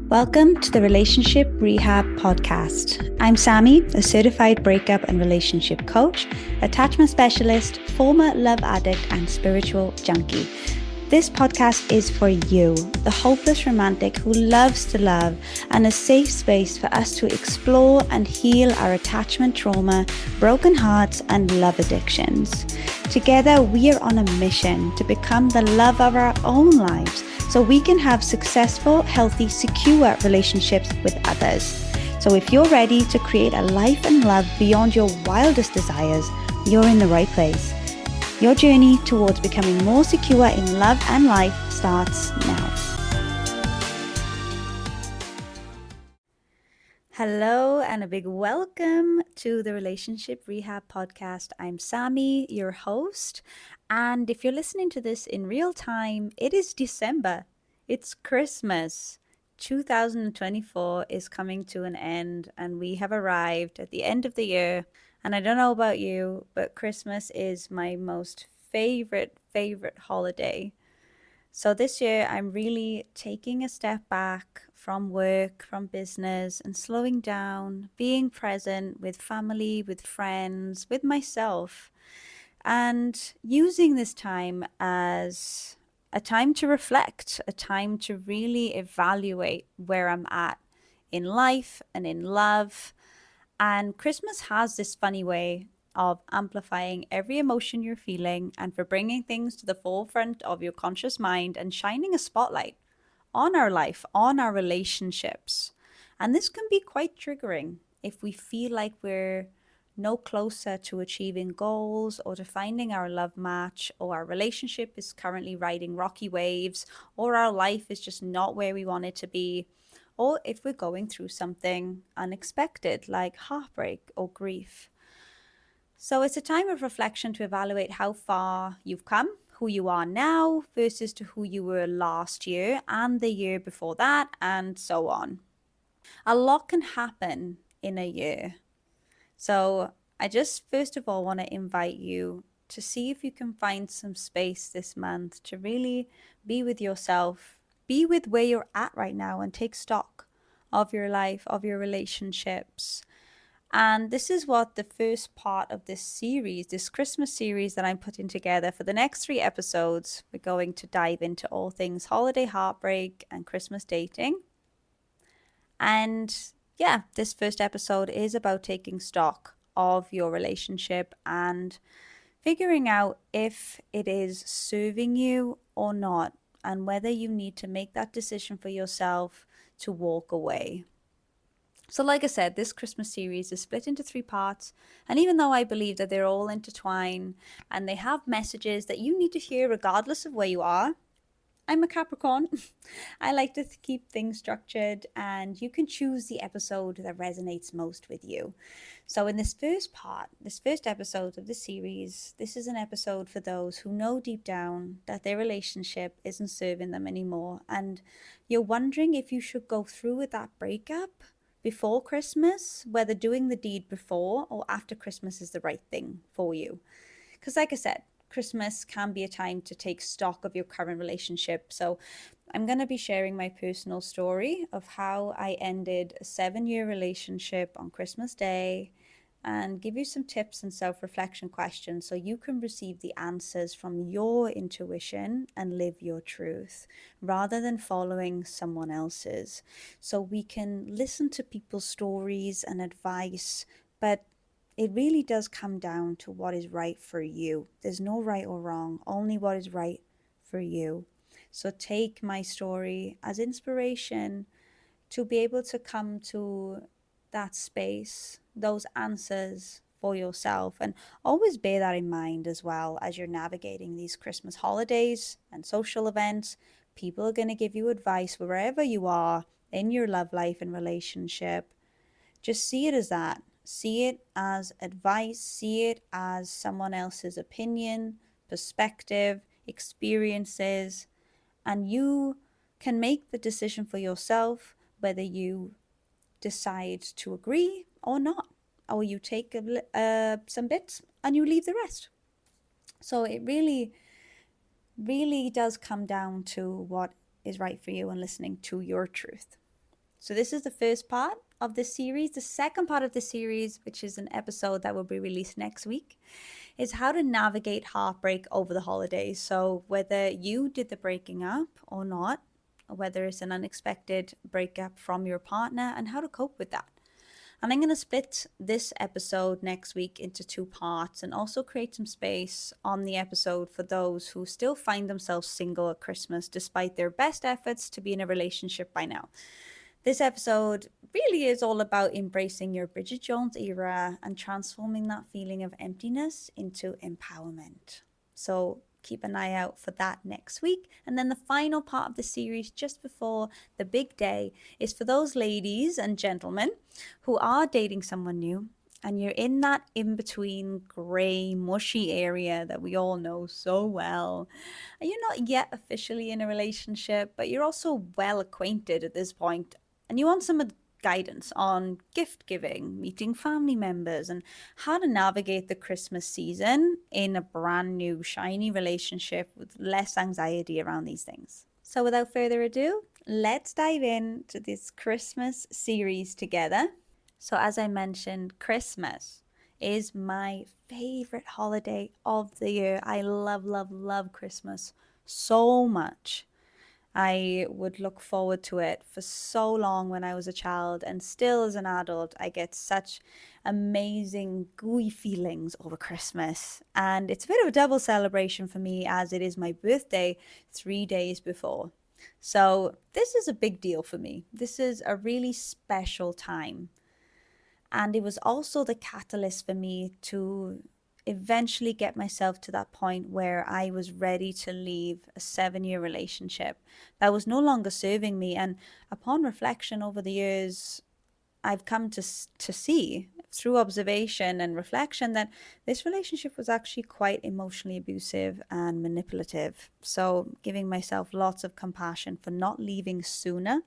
Welcome to the Relationship Rehab Podcast. I'm Sammy, a certified breakup and relationship coach, attachment specialist, former love addict, and spiritual junkie. This podcast is for you, the hopeless romantic who loves to love, and a safe space for us to explore and heal our attachment trauma, broken hearts, and love addictions. Together, we are on a mission to become the love of our own lives so we can have successful, healthy, secure relationships with others. So if you're ready to create a life and love beyond your wildest desires, you're in the right place. Your journey towards becoming more secure in love and life starts now. Hello and a big welcome to the Relationship Rehab Podcast. I'm Sammy, your host. And if you're listening to this in real time, it is December. It's Christmas. 2024 is coming to an end and we have arrived at the end of the year. And I don't know about you, but Christmas is my most favorite holiday. So this year I'm really taking a step back from work, from business, and slowing down, being present with family, with friends, with myself, and using this time as a time to reflect, a time to really evaluate where I'm at in life and in love. And Christmas has this funny way of amplifying every emotion you're feeling and for bringing things to the forefront of your conscious mind and shining a spotlight on our life, on our relationships. And this can be quite triggering if we feel like we're no closer to achieving goals or to finding our love match, or our relationship is currently riding rocky waves, or our life is just not where we want it to be, or if we're going through something unexpected like heartbreak or grief. So it's a time of reflection to evaluate how far you've come, who you are now versus to who you were last year and the year before that, and so on. A lot can happen in a year. So I just first of all want to invite you to see if you can find some space this month to really be with yourself, be with where you're at right now, and take stock of your life, of your relationships. And this is what the first part of this series, this Christmas series that I'm putting together for the next 3 episodes, we're going to dive into all things holiday heartbreak and Christmas dating. And yeah, this first episode is about taking stock of your relationship and figuring out if it is serving you or not, and whether you need to make that decision for yourself to walk away. So like I said, this Christmas series is split into 3 parts. And even though I believe that they're all intertwined and they have messages that you need to hear regardless of where you are, I'm a Capricorn. I like to keep things structured, and you can choose the episode that resonates most with you. So in this first part, this first episode of the series, this is an episode for those who know deep down that their relationship isn't serving them anymore. And you're wondering if you should go through with that breakup before Christmas, whether doing the deed before or after Christmas is the right thing for you. Because like I said, Christmas can be a time to take stock of your current relationship. So I'm going to be sharing my personal story of how I ended a 7-year relationship on Christmas Day, and give you some tips and self-reflection questions so you can receive the answers from your intuition and live your truth rather than following someone else's. So we can listen to people's stories and advice, but it really does come down to what is right for you. There's no right or wrong, only what is right for you. So take my story as inspiration to be able to come to that space, those answers for yourself. And always bear that in mind as well as you're navigating these Christmas holidays and social events. People are going to give you advice wherever you are in your love life and relationship. Just see it as that. See it as advice. See it as someone else's opinion, perspective, experiences. And you can make the decision for yourself whether you decide to agree or not. Or you take some bits and you leave the rest. So it really, really does come down to what is right for you and listening to your truth. So this is the first part of this series. The second part of the series, which is an episode that will be released next week, is how to navigate heartbreak over the holidays. So whether you did the breaking up or not, or whether it's an unexpected breakup from your partner, and how to cope with that. And I'm going to split this episode next week into two parts and also create some space on the episode for those who still find themselves single at Christmas despite their best efforts to be in a relationship by now. This episode really is all about embracing your Bridget Jones era and transforming that feeling of emptiness into empowerment. So keep an eye out for that next week. And then the final part of the series, just before the big day, is for those ladies and gentlemen who are dating someone new and you're in that in-between grey, mushy area that we all know so well. And you're not yet officially in a relationship, but you're also well acquainted at this point, and you want some guidance on gift giving, meeting family members, and how to navigate the Christmas season in a brand new, shiny relationship with less anxiety around these things. So without further ado, let's dive into this Christmas series together. So as I mentioned, Christmas is my favorite holiday of the year. I love, love, love Christmas so much. I would look forward to it for so long when I was a child, and still as an adult, I get such amazing, gooey feelings over Christmas. And it's a bit of a double celebration for me as it is my birthday 3 days before. So this is a big deal for me. This is a really special time. And it was also the catalyst for me to eventually get myself to that point where I was ready to leave a 7-year relationship that was no longer serving me. And upon reflection over the years, I've come to see through observation and reflection that this relationship was actually quite emotionally abusive and manipulative. So giving myself lots of compassion for not leaving sooner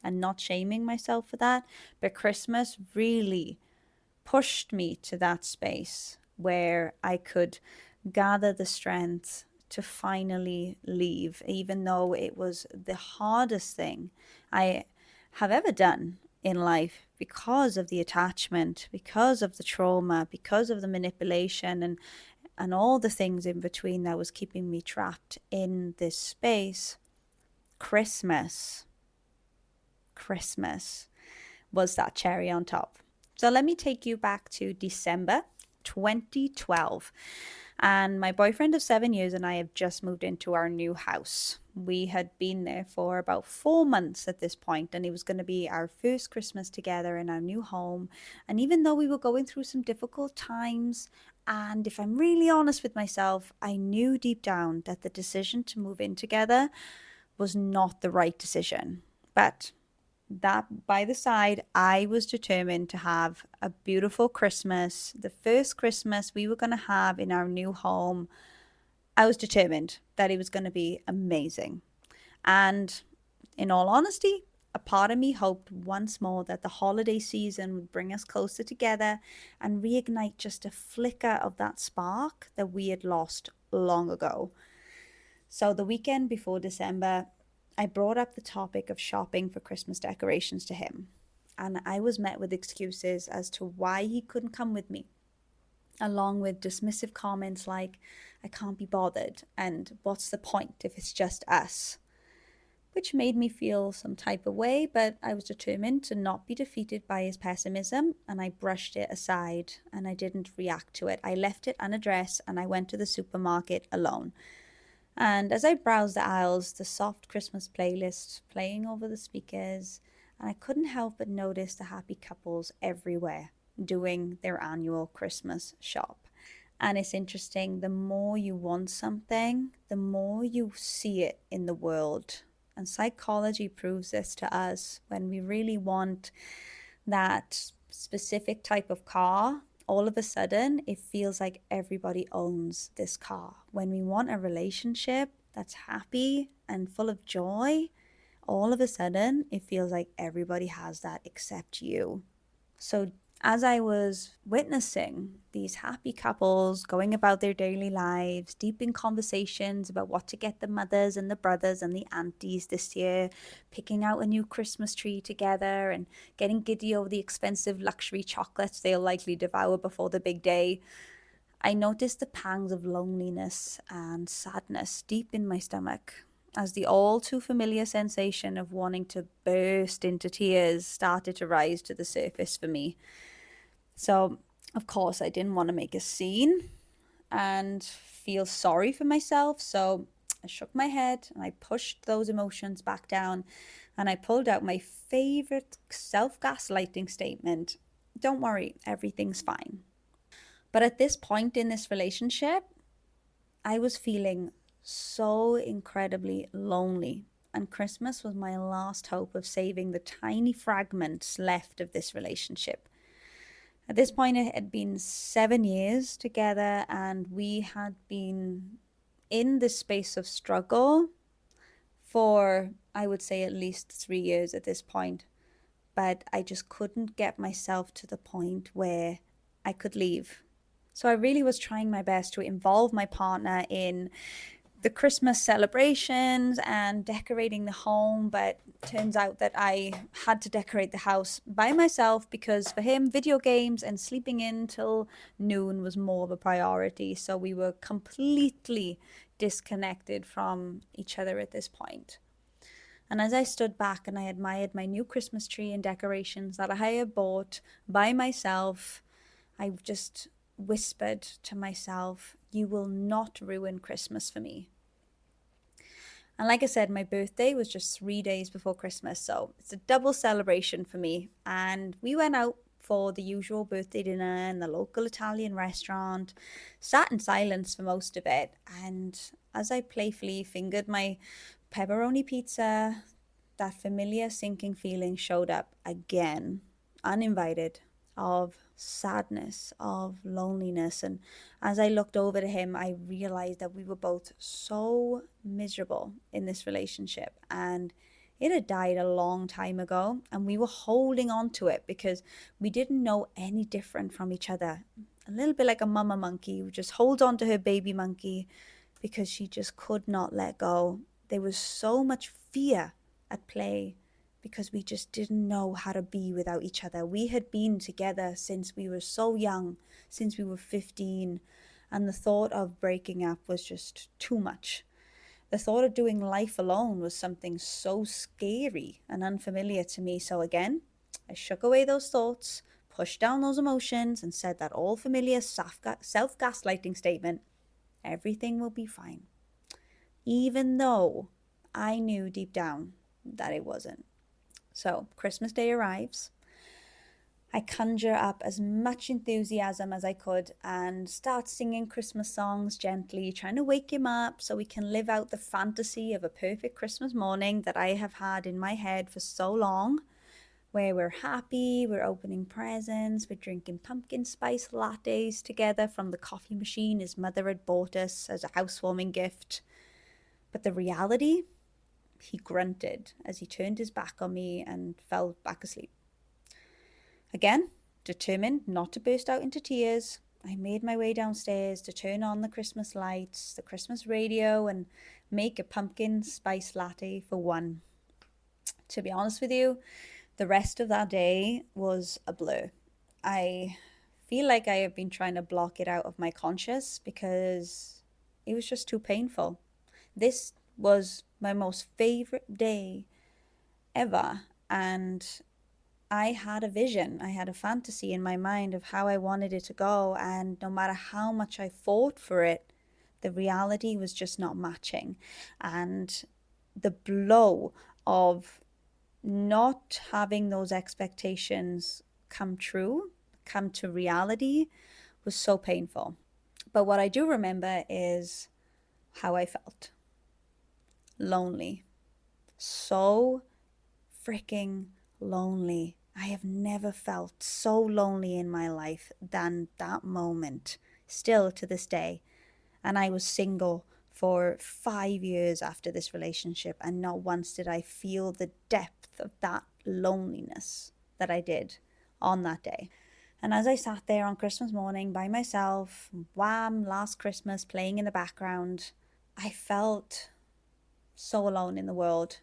and not shaming myself for that. But Christmas really pushed me to that space where I could gather the strength to finally leave, even though it was the hardest thing I have ever done in life because of the attachment, because of the trauma, because of the manipulation, and all the things in between that was keeping me trapped in this space. Christmas was that cherry on top. So let me take you back to December 2012. And my boyfriend of 7 years and I have just moved into our new house. We had been there for about 4 months at this point, and it was going to be our first Christmas together in our new home. And even though we were going through some difficult times, and if I'm really honest with myself, I knew deep down that the decision to move in together was not the right decision. But that by the side, I was determined to have a beautiful Christmas, the first Christmas we were going to have in our new home. I was determined that it was going to be amazing. And in all honesty, a part of me hoped once more that the holiday season would bring us closer together and reignite just a flicker of that spark that we had lost long ago. So the weekend before December, I brought up the topic of shopping for Christmas decorations to him, and I was met with excuses as to why he couldn't come with me, along with dismissive comments like, I can't be bothered, and what's the point if it's just us? Which made me feel some type of way, but I was determined to not be defeated by his pessimism, and I brushed it aside and I didn't react to it. I left it unaddressed and I went to the supermarket alone. And as I browsed the aisles, the soft Christmas playlist playing over the speakers, and I couldn't help but notice the happy couples everywhere doing their annual Christmas shop. And it's interesting, the more you want something, the more you see it in the world. And psychology proves this to us. When we really want that specific type of car, all of a sudden it feels like everybody owns this car. When we want a relationship that's happy and full of joy, all of a sudden it feels like everybody has that except you. So As I was witnessing these happy couples going about their daily lives, deep in conversations about what to get the mothers and the brothers and the aunties this year, picking out a new Christmas tree together and getting giddy over the expensive luxury chocolates they'll likely devour before the big day, I noticed the pangs of loneliness and sadness deep in my stomach as the all too familiar sensation of wanting to burst into tears started to rise to the surface for me. So, of course, I didn't want to make a scene and feel sorry for myself. So, I shook my head and I pushed those emotions back down and I pulled out my favorite self gaslighting statement: don't worry, everything's fine. But at this point in this relationship, I was feeling so incredibly lonely. And Christmas was my last hope of saving the tiny fragments left of this relationship. At this point, it had been 7 years together, and we had been in this space of struggle for, I would say, at least 3 years at this point. But I just couldn't get myself to the point where I could leave. So I really was trying my best to involve my partner in the Christmas celebrations and decorating the home, but turns out that I had to decorate the house by myself because for him, video games and sleeping in till noon was more of a priority. So we were completely disconnected from each other at this point. And as I stood back and I admired my new Christmas tree and decorations that I had bought by myself, I just whispered to myself, "You will not ruin Christmas for me." And like I said, my birthday was just 3 days before Christmas. So it's a double celebration for me. And we went out for the usual birthday dinner in the local Italian restaurant, sat in silence for most of it. And as I playfully fingered my pepperoni pizza, that familiar sinking feeling showed up again, uninvited, of sadness, of loneliness. And as I looked over to him, I realized that we were both so miserable in this relationship. And it had died a long time ago, and we were holding on to it because we didn't know any different from each other. A little bit like a mama monkey who just holds on to her baby monkey because she just could not let go. There was so much fear at play because we just didn't know how to be without each other. We had been together since we were so young, since we were 15, and the thought of breaking up was just too much. The thought of doing life alone was something so scary and unfamiliar to me. So again, I shook away those thoughts, pushed down those emotions, and said that all familiar self gaslighting statement: everything will be fine. Even though I knew deep down that it wasn't. So, Christmas Day arrives. I conjure up as much enthusiasm as I could and start singing Christmas songs gently, trying to wake him up so we can live out the fantasy of a perfect Christmas morning that I have had in my head for so long, where we're happy, we're opening presents, we're drinking pumpkin spice lattes together from the coffee machine his mother had bought us as a housewarming gift. But the reality, he grunted as he turned his back on me and fell back asleep. Again, determined not to burst out into tears, I made my way downstairs to turn on the Christmas lights, the Christmas radio, and make a pumpkin spice latte for one. To be honest with you, the rest of that day was a blur. I feel like I have been trying to block it out of my conscious because it was just too painful. This was my most favorite day ever. And I had a vision, I had a fantasy in my mind of how I wanted it to go. And no matter how much I fought for it, the reality was just not matching. And the blow of not having those expectations come true, come to reality, was so painful. But what I do remember is how I felt: lonely. So freaking lonely. I have never felt so lonely in my life than that moment, still to this day. And I was single for 5 years after this relationship, and not once did I feel the depth of that loneliness that I did on that day. And as I sat there on Christmas morning by myself, Wham! Last Christmas playing in the background, I felt so alone in the world.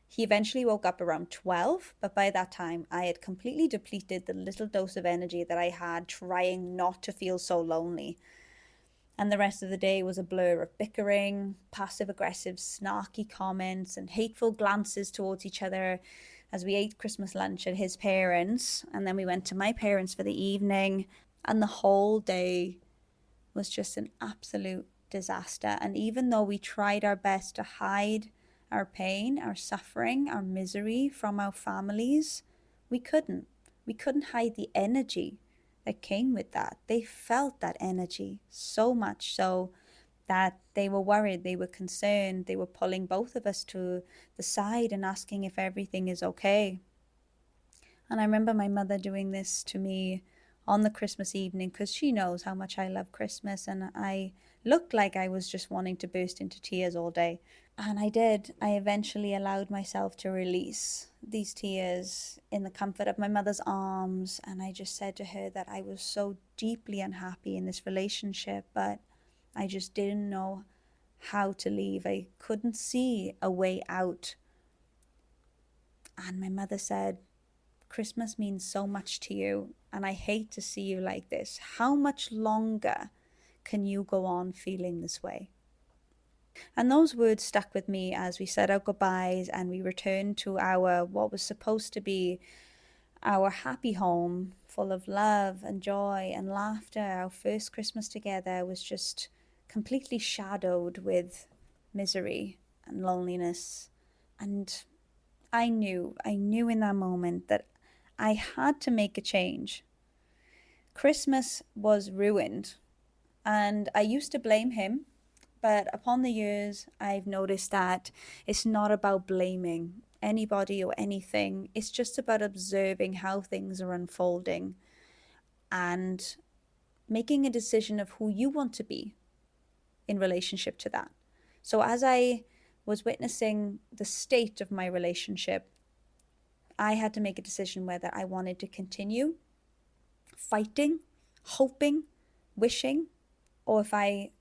He eventually woke up around 12, but by that time I had completely depleted the little dose of energy that I had trying not to feel so lonely. And the rest of the day was a blur of bickering, passive aggressive, snarky comments, and hateful glances towards each other as we ate Christmas lunch at his parents. And then we went to my parents for the evening. And the whole day was just an absolute disaster. And even though we tried our best to hide our pain, our suffering, our misery from our families, we couldn't. We couldn't hide the energy that came with that. They felt that energy so much so that they were worried, they were concerned, they were pulling both of us to the side and asking if everything is okay. And I remember my mother doing this to me on the Christmas evening because she knows how much I love Christmas, and I looked like I was just wanting to burst into tears all day. And I did. I eventually allowed myself to release these tears in the comfort of my mother's arms. And I just said to her that I was so deeply unhappy in this relationship, but I just didn't know how to leave. I couldn't see a way out. And my mother said, Christmas means so much to you, and I hate to see you like this. How much longer can you go on feeling this way? And those words stuck with me as we said our goodbyes and we returned to our, what was supposed to be our happy home, full of love and joy and laughter. Our first Christmas together was just completely shadowed with misery and loneliness. And I knew in that moment that I had to make a change. Christmas was ruined, and I used to blame him, but upon the years, I've noticed that it's not about blaming anybody or anything. It's just about observing how things are unfolding and making a decision of who you want to be in relationship to that. So, as I was witnessing the state of my relationship, I had to make a decision whether I wanted to continue fighting, hoping, wishing, or if I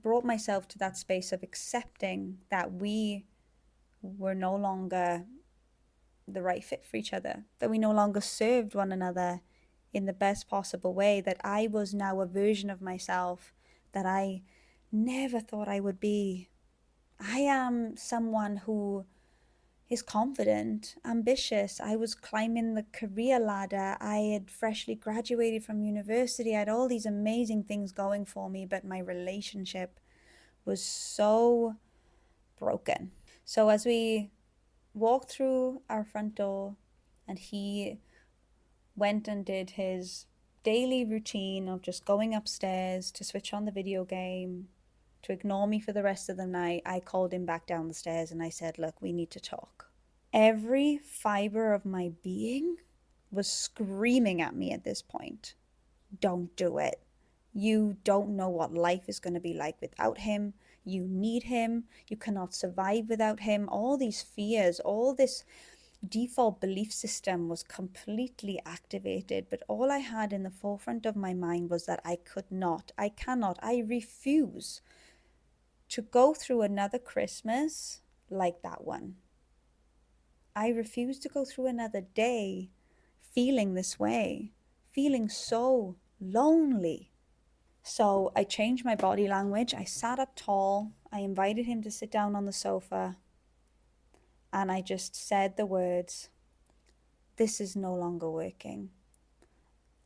brought myself to that space of accepting that we were no longer the right fit for each other, that we no longer served one another in the best possible way, that I was now a version of myself that I never thought I would be. I am someone who is confident, ambitious. I was climbing the career ladder. I had freshly graduated from university. I had all these amazing things going for me, but my relationship was so broken. So as we walked through our front door and he went and did his daily routine of just going upstairs to switch on the video game, to ignore me for the rest of the night, I called him back down the stairs and I said, look, we need to talk. Every fiber of my being was screaming at me at this point. Don't do it. You don't know what life is going to be like without him. You need him. You cannot survive without him. All these fears, all this default belief system was completely activated. But all I had in the forefront of my mind was that I could not, I cannot, I refuse to go through another Christmas like that one. I refuse to go through another day feeling this way, feeling so lonely. So I changed my body language. I sat up tall. I invited him to sit down on the sofa. And I just said the words, this is no longer working.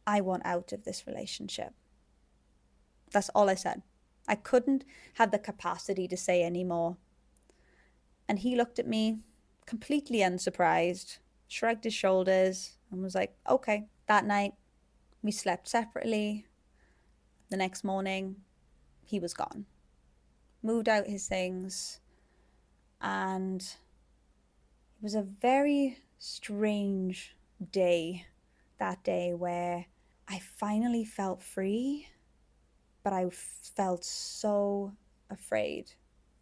I want out of this relationship. That's all I said. I couldn't have the capacity to say any more. And he looked at me completely unsurprised, shrugged his shoulders, and was like, okay. That night, we slept separately. The next morning, he was gone. Moved out his things. And it was a very strange day, that day, where I finally felt free, but I felt so afraid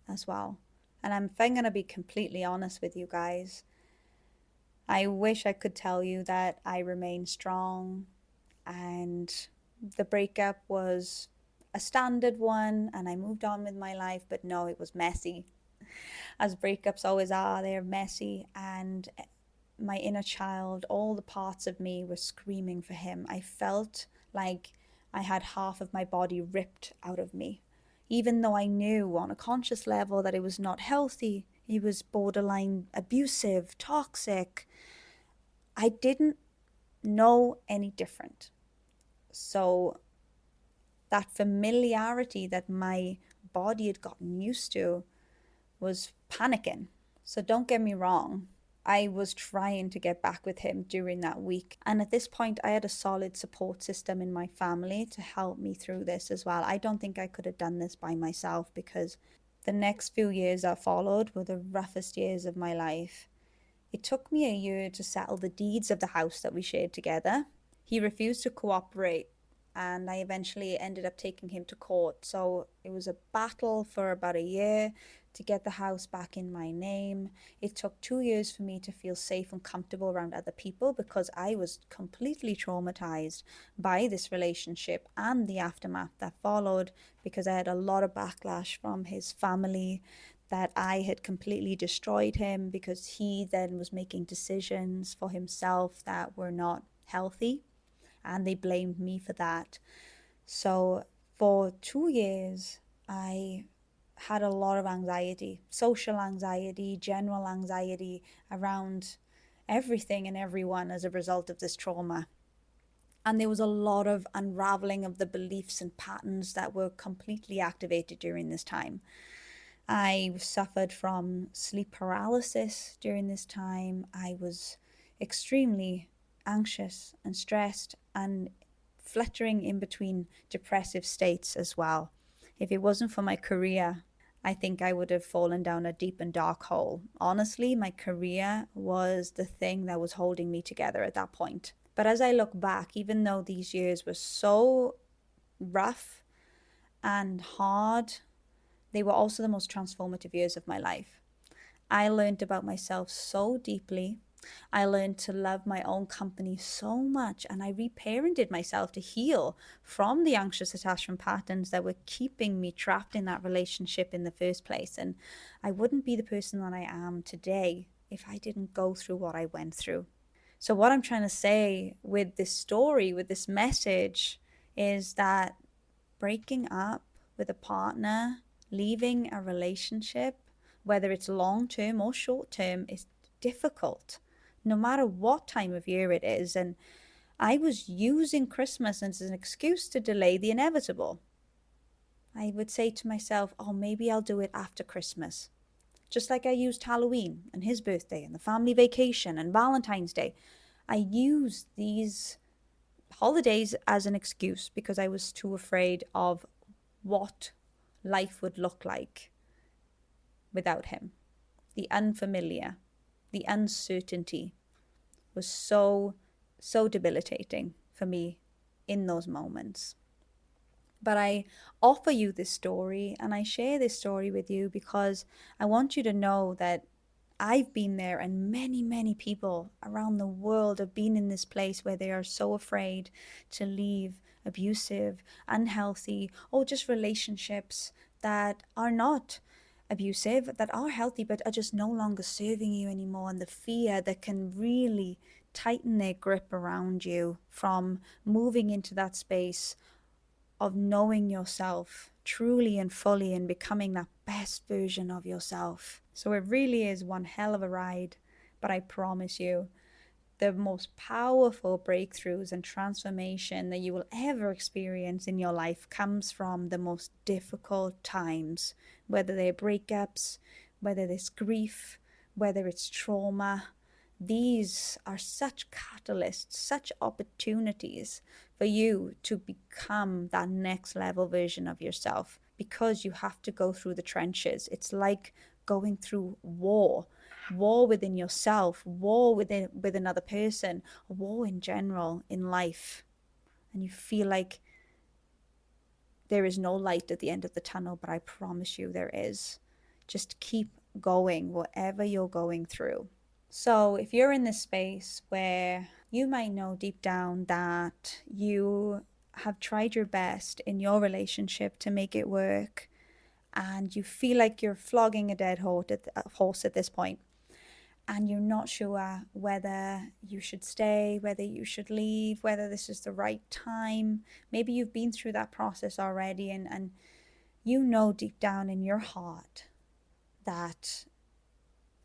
as well. And if I'm going to be completely honest with you guys, I wish I could tell you that I remain strong and the breakup was a standard one and I moved on with my life, but no, it was messy. As breakups always are, they're messy. And my inner child, all the parts of me were screaming for him. I felt like I had half of my body ripped out of me. Even though I knew on a conscious level that it was not healthy, he was borderline abusive, toxic, I didn't know any different. So that familiarity that my body had gotten used to was panicking. So don't get me wrong, I was trying to get back with him during that week. And at this point, I had a solid support system in my family to help me through this as well. I don't think I could have done this by myself because the next few years that followed were the roughest years of my life. It took me a year to settle the deeds of the house that we shared together. He refused to cooperate, and I eventually ended up taking him to court. So it was a battle for about a year to get the house back in my name. It took 2 years for me to feel safe and comfortable around other people because I was completely traumatized by this relationship and the aftermath that followed because I had a lot of backlash from his family that I had completely destroyed him because he then was making decisions for himself that were not healthy and they blamed me for that. So for 2 years, I had a lot of anxiety, social anxiety, general anxiety around everything and everyone as a result of this trauma. And there was a lot of unraveling of the beliefs and patterns that were completely activated during this time. I suffered from sleep paralysis during this time. I was extremely anxious and stressed and fluttering in between depressive states as well. If it wasn't for my career, I think I would have fallen down a deep and dark hole. Honestly, my career was the thing that was holding me together at that point. But as I look back, even though these years were so rough and hard, they were also the most transformative years of my life. I learned about myself so deeply. I learned to love my own company so much, and I reparented myself to heal from the anxious attachment patterns that were keeping me trapped in that relationship in the first place. And I wouldn't be the person that I am today if I didn't go through what I went through. So, what I'm trying to say with this story, with this message, is that breaking up with a partner, leaving a relationship, whether it's long term or short term, is difficult, no matter what time of year it is. And I was using Christmas as an excuse to delay the inevitable. I would say to myself, oh, maybe I'll do it after Christmas. Just like I used Halloween and his birthday and the family vacation and Valentine's Day. I used these holidays as an excuse because I was too afraid of what life would look like without him. The unfamiliar, the uncertainty was so debilitating for me in those moments. But I offer you this story and I share this story with you because I want you to know that I've been there, and many, many people around the world have been in this place where they are so afraid to leave abusive, unhealthy, or just relationships that are not abusive, that are healthy, but are just no longer serving you anymore. And the fear that can really tighten their grip around you from moving into that space of knowing yourself truly and fully and becoming that best version of yourself. So it really is one hell of a ride, but I promise you, the most powerful breakthroughs and transformation that you will ever experience in your life comes from the most difficult times, whether they're breakups, whether it's grief, whether it's trauma. These are such catalysts, such opportunities for you to become that next level version of yourself because you have to go through the trenches. It's like going through war within yourself, war with another person, war in general in life. And you feel like there is no light at the end of the tunnel, but I promise you there is. Just keep going, whatever you're going through. So if you're in this space where you might know deep down that you have tried your best in your relationship to make it work, and you feel like you're flogging a dead horse at this point, and you're not sure whether you should stay, whether you should leave, whether this is the right time. Maybe you've been through that process already, and you know deep down in your heart that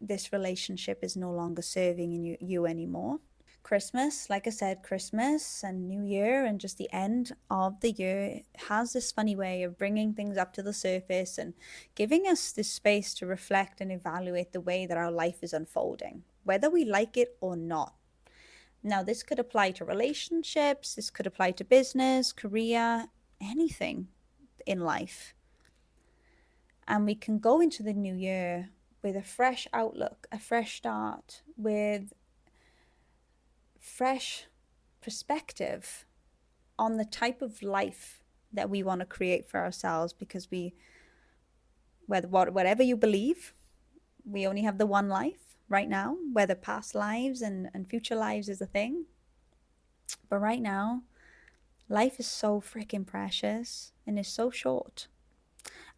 this relationship is no longer serving you anymore. Christmas, like I said, Christmas and New Year and just the end of the year has this funny way of bringing things up to the surface and giving us this space to reflect and evaluate the way that our life is unfolding, whether we like it or not. Now, this could apply to relationships, this could apply to business, career, anything in life. And we can go into the new year with a fresh outlook, a fresh start, with fresh perspective on the type of life that we want to create for ourselves, because whatever you believe, we only have the one life right now, whether past lives and future lives is a thing. But right now, life is so freaking precious and is so short.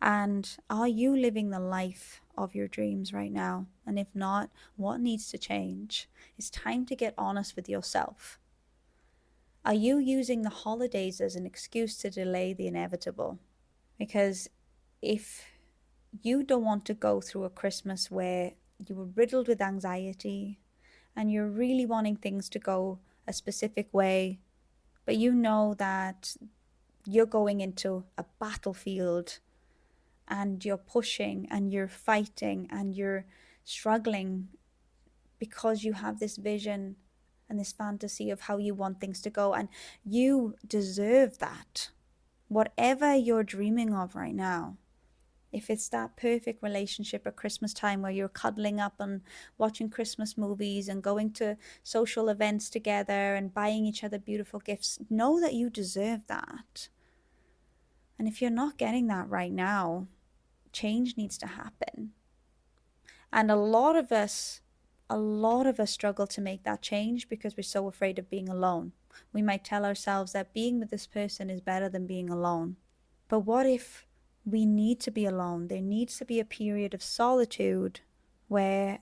And are you living the life of your dreams right now? And if not, what needs to change? It's time to get honest with yourself. Are you using the holidays as an excuse to delay the inevitable? Because if you don't want to go through a Christmas where you were riddled with anxiety and you're really wanting things to go a specific way, but you know that you're going into a battlefield and you're pushing and you're fighting and you're struggling because you have this vision and this fantasy of how you want things to go, and you deserve that. Whatever you're dreaming of right now, if it's that perfect relationship at Christmas time where you're cuddling up and watching Christmas movies and going to social events together and buying each other beautiful gifts, know that you deserve that. And if you're not getting that right now, change needs to happen. And a lot of us struggle to make that change because we're so afraid of being alone. We might tell ourselves that being with this person is better than being alone. But what if we need to be alone? There needs to be a period of solitude where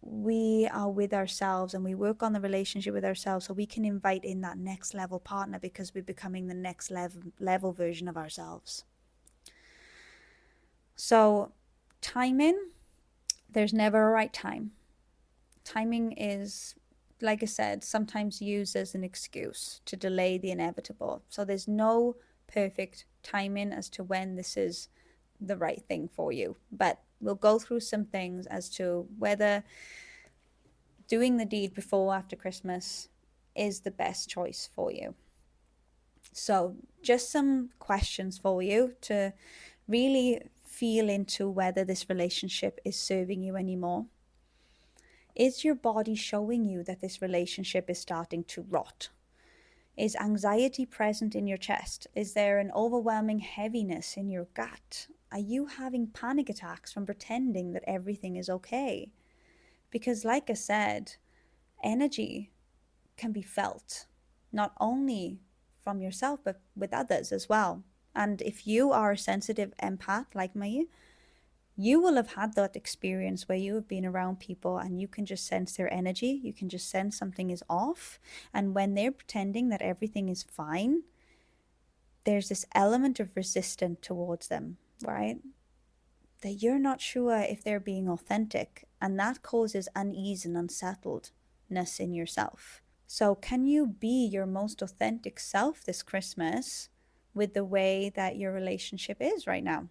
we are with ourselves and we work on the relationship with ourselves so we can invite in that next level partner, because we're becoming the next level version of ourselves. So timing, there's never a right time. Timing is, like I said, sometimes used as an excuse to delay the inevitable. So there's no perfect timing as to when this is the right thing for you. But we'll go through some things as to whether doing the deed before or after Christmas is the best choice for you. So just some questions for you to really feel into whether this relationship is serving you anymore. Is your body showing you that this relationship is starting to rot? Is anxiety present in your chest? Is there an overwhelming heaviness in your gut? Are you having panic attacks from pretending that everything is okay? Because like I said, energy can be felt, not only from yourself, but with others as well. And if you are a sensitive empath like me, you will have had that experience where you have been around people and you can just sense their energy. You can just sense something is off. And when they're pretending that everything is fine, there's this element of resistance towards them, right? That you're not sure if they're being authentic. And that causes unease and unsettledness in yourself. So can you be your most authentic self this Christmas with the way that your relationship is right now?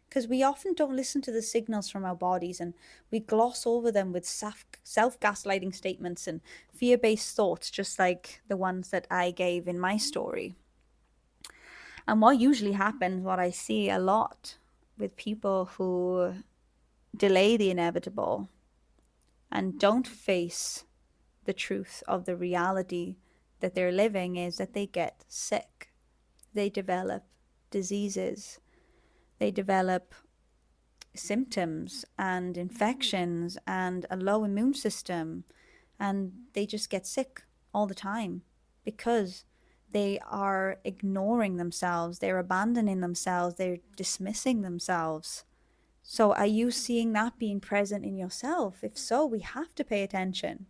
Because we often don't listen to the signals from our bodies and we gloss over them with self-gaslighting statements and fear-based thoughts, just like the ones that I gave in my story. And what usually happens, what I see a lot with people who delay the inevitable and don't face the truth of the reality that they're living, is that they get sick. They develop diseases. They develop symptoms and infections and a low immune system, and they just get sick all the time because they are ignoring themselves, they're abandoning themselves, they're dismissing themselves. So, are you seeing that being present in yourself? If so, we have to pay attention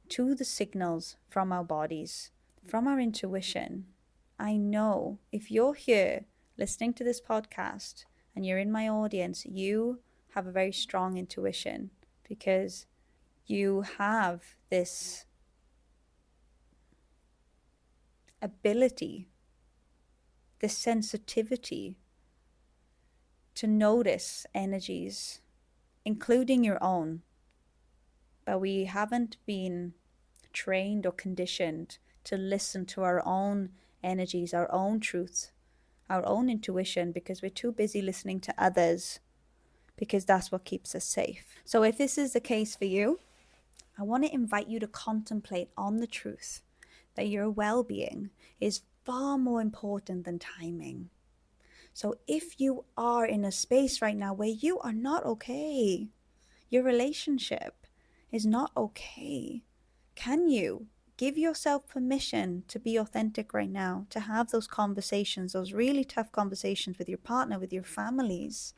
to the signals from our bodies, from our intuition. I know if you're here listening to this podcast and you're in my audience, you have a very strong intuition because you have this ability, this sensitivity to notice energies, including your own. But we haven't been trained or conditioned to listen to our own energies, our own truths, our own intuition, because we're too busy listening to others, because that's what keeps us safe. So if this is the case for you, I want to invite you to contemplate on the truth that your well-being is far more important than timing. So if you are in a space right now where you are not okay, your relationship is not okay, can you give yourself permission to be authentic right now, to have those conversations, those really tough conversations with your partner, with your families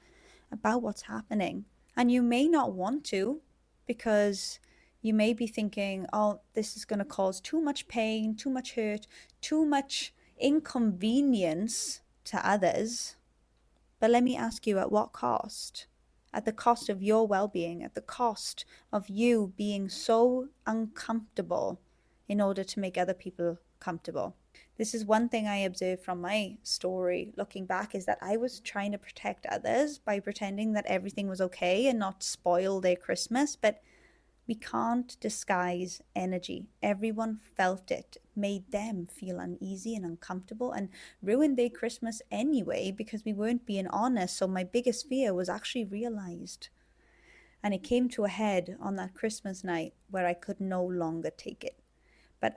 about what's happening? And you may not want to, because you may be thinking, oh, this is going to cause too much pain, too much hurt, too much inconvenience to others. But let me ask you, at what cost? At the cost of your well-being, at the cost of you being so uncomfortable in order to make other people comfortable. This is one thing I observed from my story looking back, is that I was trying to protect others by pretending that everything was okay and not spoil their Christmas. But we can't disguise energy. Everyone felt it, made them feel uneasy and uncomfortable, and ruined their Christmas anyway because we weren't being honest. So my biggest fear was actually realized. And it came to a head on that Christmas night where I could no longer take it. But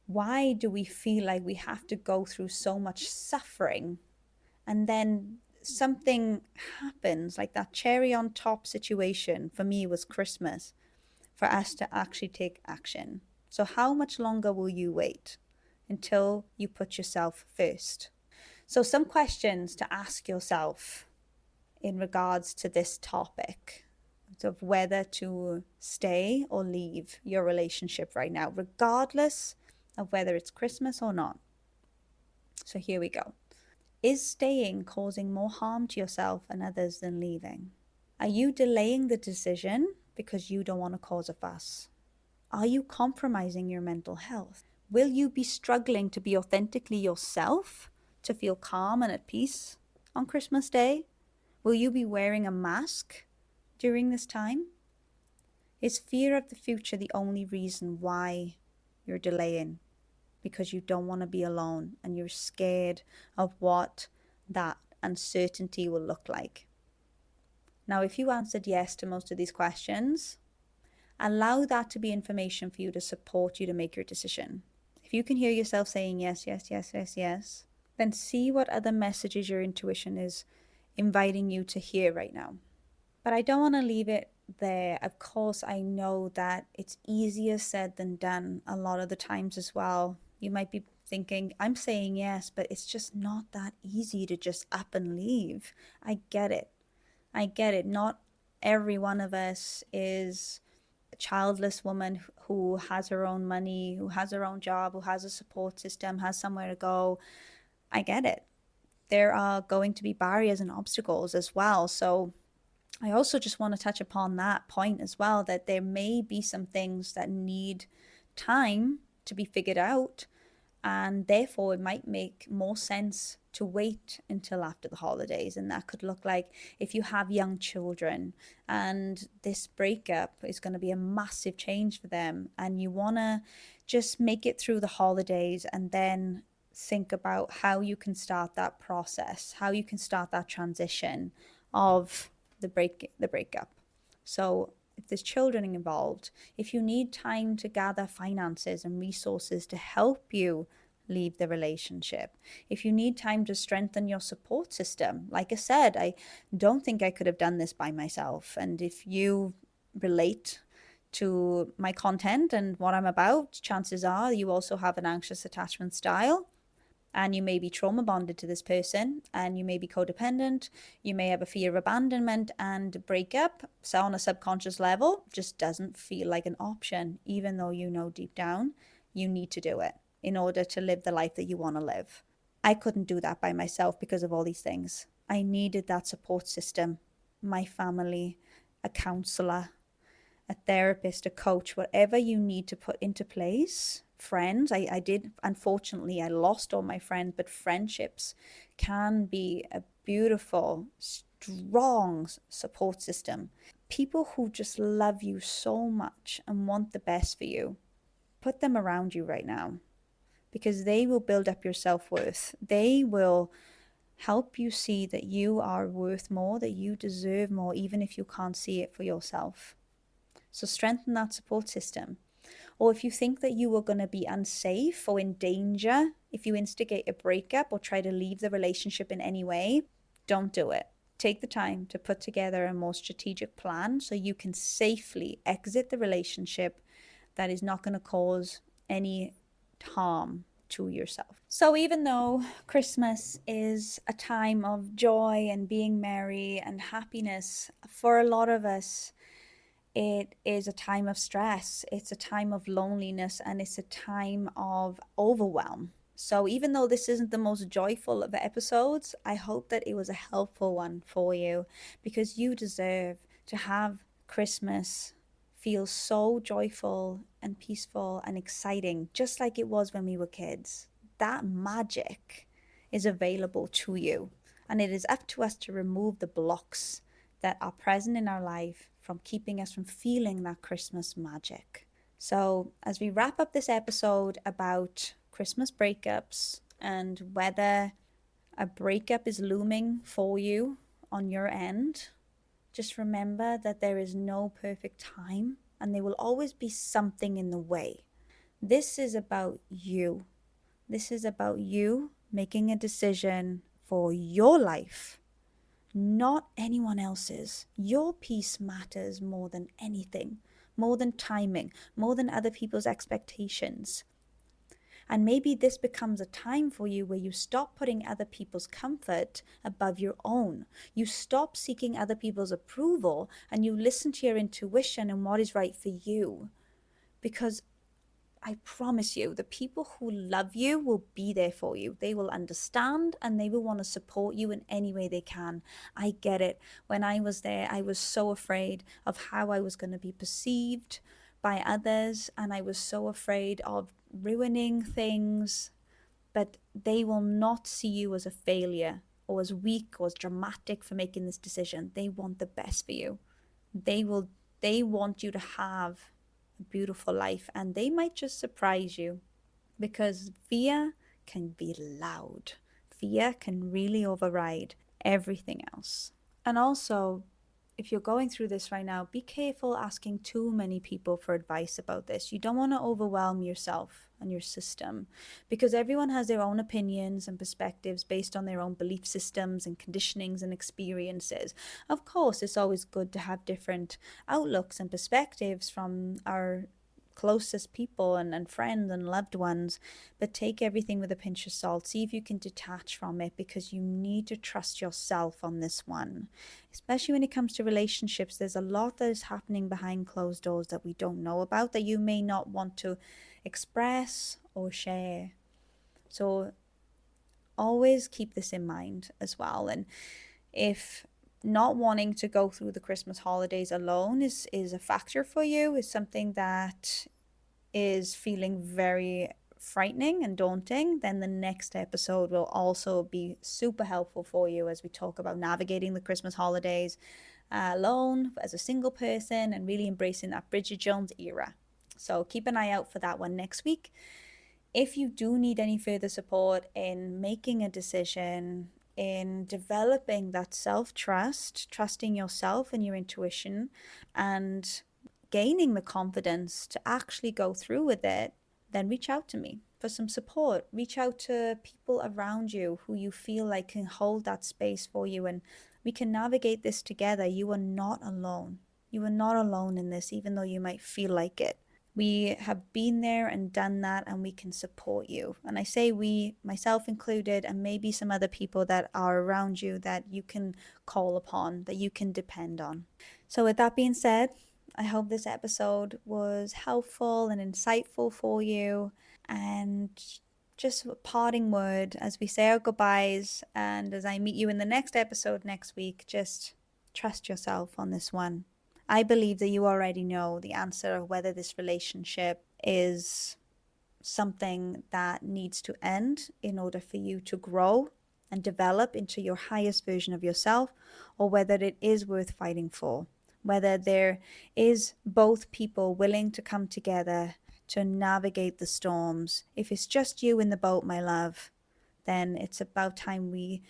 why do we feel like we have to go through so much suffering, and then something happens, like that cherry on top situation for me was Christmas, for us to actually take action? So how much longer will you wait until you put yourself first? So some questions to ask yourself in regards to this topic of whether to stay or leave your relationship right now, regardless of whether it's Christmas or not. So here we go. Is staying causing more harm to yourself and others than leaving? Are you delaying the decision because you don't want to cause a fuss? Are you compromising your mental health? Will you be struggling to be authentically yourself, to feel calm and at peace on Christmas Day? Will you be wearing a mask during this time? Is fear of the future the only reason why you're delaying? Because you don't want to be alone and you're scared of what that uncertainty will look like? Now, if you answered yes to most of these questions, allow that to be information for you to support you to make your decision. If you can hear yourself saying yes, yes, yes, yes, yes, then see what other messages your intuition is inviting you to hear right now. But I don't want to leave it there. Of course, I know that it's easier said than done a lot of the times as well. You might be thinking, I'm saying yes, but it's just not that easy to just up and leave. I get it. I get it. Not every one of us is a childless woman who has her own money, who has her own job, who has a support system, has somewhere to go. I get it. There are going to be barriers and obstacles as well. So I also just want to touch upon that point as well, that there may be some things that need time to be figured out, and therefore it might make more sense to wait until after the holidays. And that could look like if you have young children and this breakup is going to be a massive change for them, and you want to just make it through the holidays and then think about how you can start that process, how you can start that transition of the breakup. So if there's children involved, if you need time to gather finances and resources to help you leave the relationship. If you need time to strengthen your support system, like I said, I don't think I could have done this by myself. And if you relate to my content and what I'm about, chances are you also have an anxious attachment style, and you may be trauma bonded to this person, and you may be codependent, you may have a fear of abandonment and breakup. So on a subconscious level, just doesn't feel like an option, even though you know deep down you need to do it in order to live the life that you want to live. I couldn't do that by myself because of all these things. I needed that support system, my family, a counselor, a therapist, a coach, whatever you need to put into place. Friends, I did, unfortunately, I lost all my friends, but friendships can be a beautiful, strong support system. People who just love you so much and want the best for you, put them around you right now, because they will build up your self-worth. They will help you see that you are worth more, that you deserve more, even if you can't see it for yourself. So strengthen that support system. Or if you think that you are going to be unsafe or in danger, if you instigate a breakup or try to leave the relationship in any way, don't do it. Take the time to put together a more strategic plan so you can safely exit the relationship that is not going to cause any harm to yourself. So even though Christmas is a time of joy and being merry and happiness, for a lot of us, it is a time of stress, it's a time of loneliness, and it's a time of overwhelm. So even though this isn't the most joyful of episodes, I hope that it was a helpful one for you, because you deserve to have Christmas feel so joyful and peaceful and exciting, just like it was when we were kids. That magic is available to you, and it is up to us to remove the blocks that are present in our life from keeping us from feeling that Christmas magic. So as we wrap up this episode about Christmas breakups and whether a breakup is looming for you on your end, just remember that there is no perfect time and there will always be something in the way. This is about you. This is about you making a decision for your life, not anyone else's. Your peace matters more than anything, more than timing, more than other people's expectations. And maybe this becomes a time for you where you stop putting other people's comfort above your own. You stop seeking other people's approval and you listen to your intuition and what is right for you. Because I promise you, the people who love you will be there for you. They will understand and they will want to support you in any way they can. I get it. When I was there, I was so afraid of how I was going to be perceived by others, and I was so afraid of ruining things. But they will not see you as a failure or as weak or as dramatic for making this decision. They want the best for you. They want you to have a beautiful life, and they might just surprise you, because fear can be loud. Fear can really override everything else. And also, if you're going through this right now, be careful asking too many people for advice about this. You don't want to overwhelm yourself and your system, because everyone has their own opinions and perspectives based on their own belief systems and conditionings and experiences. Of course, it's always good to have different outlooks and perspectives from our closest people and friends and loved ones, but take everything with a pinch of salt. See if you can detach from it, because you need to trust yourself on this one. Especially when it comes to relationships, there's a lot that is happening behind closed doors that we don't know about, that you may not want to express or share. So always keep this in mind as well. And if not wanting to go through the Christmas holidays alone is a factor for you, is something that is feeling very frightening and daunting, then the next episode will also be super helpful for you as we talk about navigating the Christmas holidays alone as a single person and really embracing that Bridget Jones era. So keep an eye out for that one next week. If you do need any further support in making a decision, in developing that self-trust, trusting yourself and your intuition, and gaining the confidence to actually go through with it, then reach out to me. for some support. Reach out to people around you who you feel like can hold that space for you, and we can navigate this together. You are not alone. You are not alone in this, even though you might feel like it. We have been there and done that, and we can support you. And I say we, myself included, and maybe some other people that are around you that you can call upon, that you can depend on. So with that being said, I hope this episode was helpful and insightful for you. And just a parting word as we say our goodbyes, and as I meet you in the next episode next week, just trust yourself on this one. I believe that you already know the answer of whether this relationship is something that needs to end in order for you to grow and develop into your highest version of yourself, or whether it is worth fighting for, whether there is both people willing to come together to navigate the storms. If it's just you in the boat, my love, then it's about time we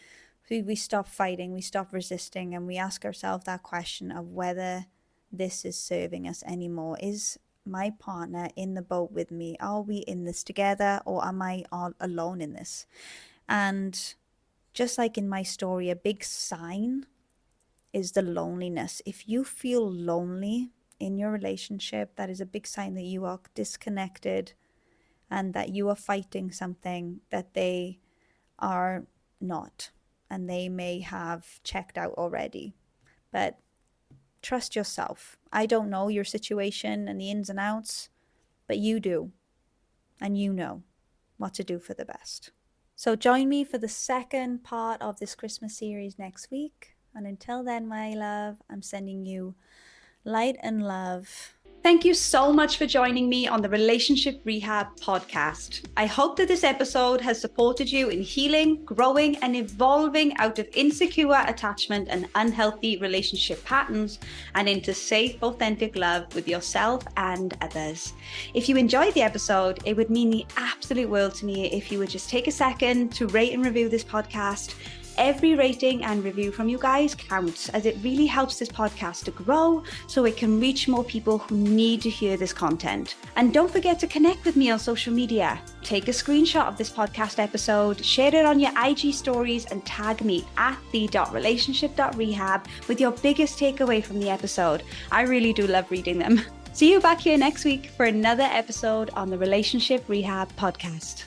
stop fighting, we stop resisting, and we ask ourselves that question of whether this is serving us anymore. Is my partner in the boat with me? Are we in this together, or am I all alone in this? And just like in my story, a big sign is the loneliness. If you feel lonely in your relationship, that is a big sign that you are disconnected and that you are fighting something that they are not, and they may have checked out already. But trust yourself. I don't know your situation and the ins and outs, but you do. And you know what to do for the best. So join me for the second part of this Christmas series next week. And until then, my love, I'm sending you light and love. Thank you so much for joining me on the Relationship Rehab podcast. I hope that this episode has supported you in healing, growing, and evolving out of insecure attachment and unhealthy relationship patterns and into safe, authentic love with yourself and others. If you enjoyed the episode, it would mean the absolute world to me if you would just take a second to rate and review this podcast. Every rating and review from you guys counts, as it really helps this podcast to grow so it can reach more people who need to hear this content. And don't forget to connect with me on social media. Take a screenshot of this podcast episode, share it on your IG stories, and tag me at the.relationship.rehab with your biggest takeaway from the episode. I really do love reading them. See you back here next week for another episode on the Relationship Rehab podcast.